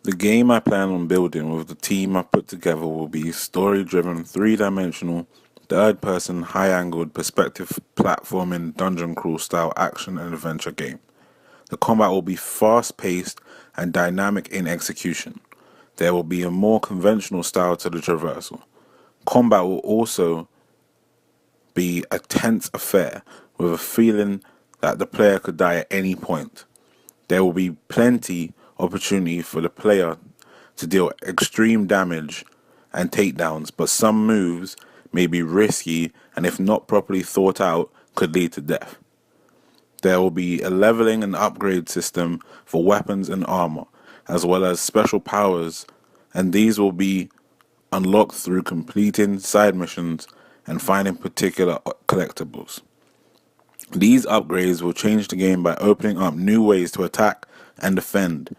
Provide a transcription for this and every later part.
The game I plan on building with the team I put together will be story-driven, three-dimensional, third-person, high-angled, perspective platforming, dungeon crawl style action and adventure game. The combat will be fast-paced and dynamic in execution. There will be a more conventional style to the traversal. Combat will also be a tense affair with a feeling that the player could die at any point. There will be plenty opportunity for the player to deal extreme damage and takedowns, but some moves may be risky and if not properly thought out could lead to death. There will be a leveling and upgrade system for weapons and armor, as well as special powers, and these will be unlocked through completing side missions and finding particular collectibles. These upgrades will change the game by opening up new ways to attack and defend.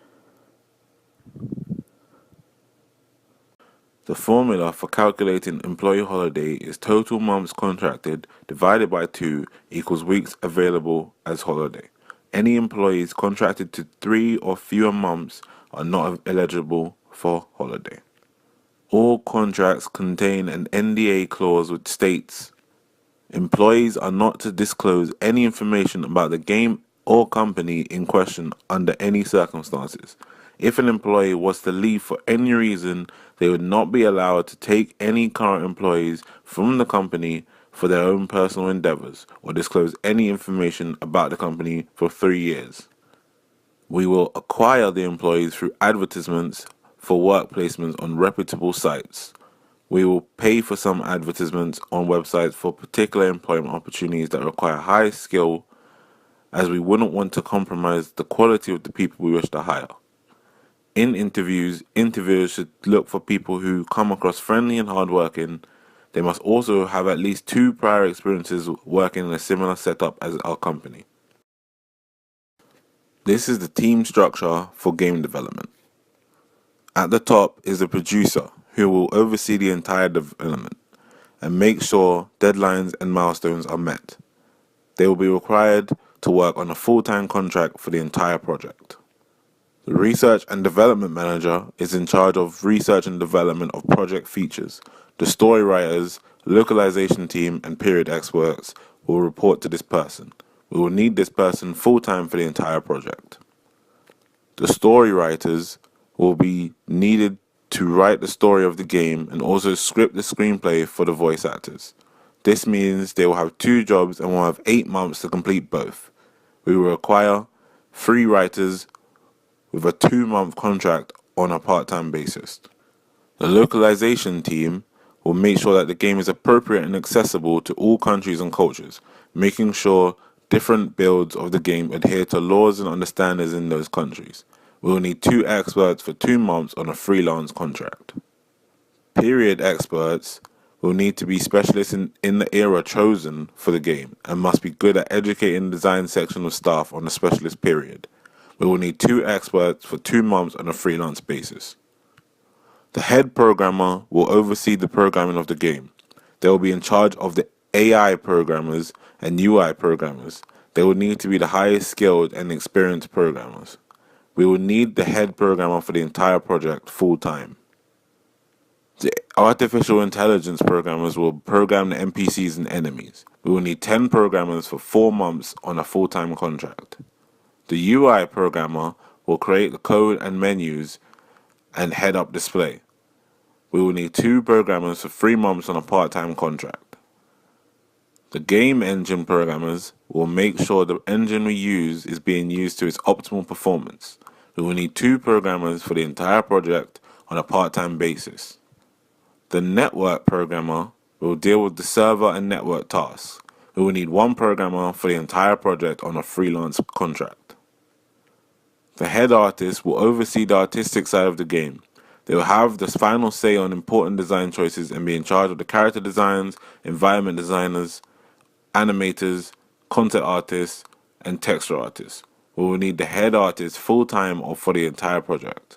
The formula for calculating employee holiday is total months contracted divided by 2 equals weeks available as holiday. Any employees contracted to 3 or fewer months are not eligible for holiday. All contracts contain an NDA clause which states employees are not to disclose any information about the game or company in question under any circumstances. If an employee was to leave for any reason, they would not be allowed to take any current employees from the company for their own personal endeavors or disclose any information about the company for 3 years. We will acquire the employees through advertisements for work placements on reputable sites. We will pay for some advertisements on websites for particular employment opportunities that require high skill, as we wouldn't want to compromise the quality of the people we wish to hire. In interviews, interviewers should look for people who come across friendly and hardworking. They must also have at least 2 prior experiences working in a similar setup as our company. This is the team structure for game development. At the top is the producer, who will oversee the entire development and make sure deadlines and milestones are met. They will be required to work on a full-time contract for the entire project. The research and development manager is in charge of research and development of project features. The story writers, localization team, and period experts will report to this person. We will need this person full-time for the entire project. The story writers will be needed to write the story of the game and also script the screenplay for the voice actors. This means they will have 2 jobs and will have 8 months to complete both. We will require 3 writers with a 2-month contract on a part-time basis. The localization team will make sure that the game is appropriate and accessible to all countries and cultures, making sure different builds of the game adhere to laws and understandings in those countries. We will need 2 experts for 2 months on a freelance contract. Period experts will need to be specialists in the era chosen for the game and must be good at educating the design section of staff on a specialist period. We will need 2 experts for 2 months on a freelance basis. The head programmer will oversee the programming of the game. They will be in charge of the AI programmers and UI programmers. They will need to be the highest skilled and experienced programmers. We will need the head programmer for the entire project full-time. The artificial intelligence programmers will program the NPCs and enemies. We will need 10 programmers for 4 months on a full-time contract. The UI programmer will create the code and menus and head-up display. We will need 2 programmers for 3 months on a part-time contract. The game engine programmers will make sure the engine we use is being used to its optimal performance. We will need 2 programmers for the entire project on a part-time basis. The network programmer will deal with the server and network tasks. We will need 1 programmer for the entire project on a freelance contract. The head artist will oversee the artistic side of the game. They will have the final say on important design choices and be in charge of the character designs, environment designers, animators, content artists, and texture artists. We will need the head artist full-time or for the entire project.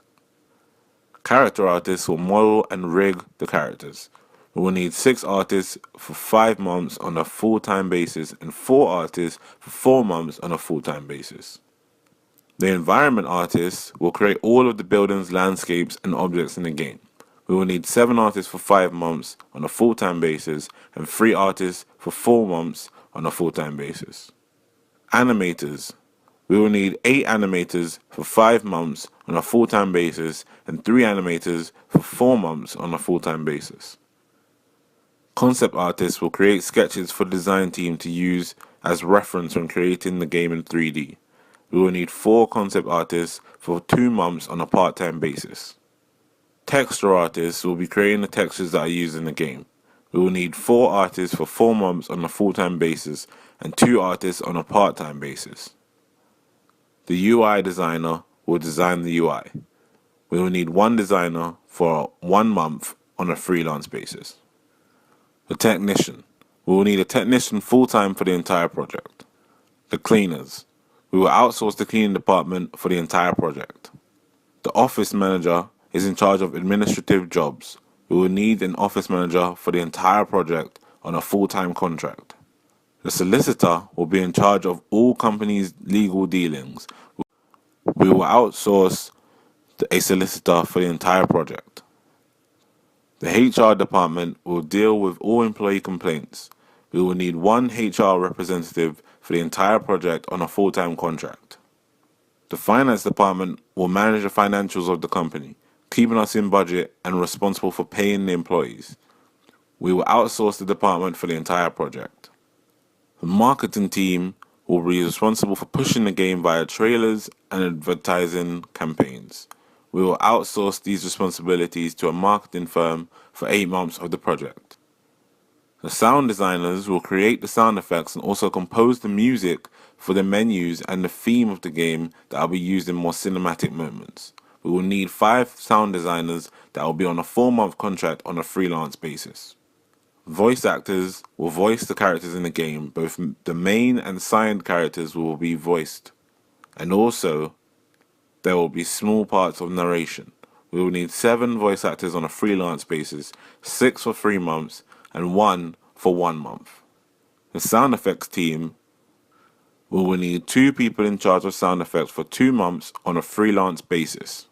Character artists will model and rig the characters. We will need 6 artists for 5 months on a full-time basis and 4 artists for 4 months on a full-time basis. The environment artists will create all of the buildings, landscapes, and objects in the game. We will need 7 artists for 5 months on a full-time basis and 3 artists for 4 months on a full-time basis. Animators. We will need 8 animators for 5 months on a full-time basis and 3 animators for 4 months on a full-time basis. Concept artists will create sketches for the design team to use as reference when creating the game in 3D. We will need 4 concept artists for 2 months on a part-time basis. Texture artists will be creating the textures that are used in the game. We will need 4 artists for 4 months on a full-time basis and 2 artists on a part-time basis. The UI designer will design the UI. We will need 1 designer for 1 month on a freelance basis. The technician. We will need a technician full-time for the entire project. The cleaners. We will outsource the cleaning department for the entire project. The office manager is in charge of administrative jobs. We will need an office manager for the entire project on a full-time contract. The solicitor will be in charge of all companies' legal dealings. We will outsource a solicitor for the entire project. The HR department will deal with all employee complaints. We will need 1 HR representative for the entire project on a full-time contract. The finance department will manage the financials of the company, keeping us in budget and responsible for paying the employees. We will outsource the department for the entire project. The marketing team will be responsible for pushing the game via trailers and advertising campaigns. We will outsource these responsibilities to a marketing firm for 8 months of the project. The sound designers will create the sound effects and also compose the music for the menus and the theme of the game that will be used in more cinematic moments. We will need 5 sound designers that will be on a 4-month contract on a freelance basis. Voice actors will voice the characters in the game. Both the main and side characters will be voiced. And also, there will be small parts of narration. We will need 7 voice actors on a freelance basis, 6 for 3 months, and 1 for 1 month. The sound effects team will need 2 people in charge of sound effects for 2 months on a freelance basis.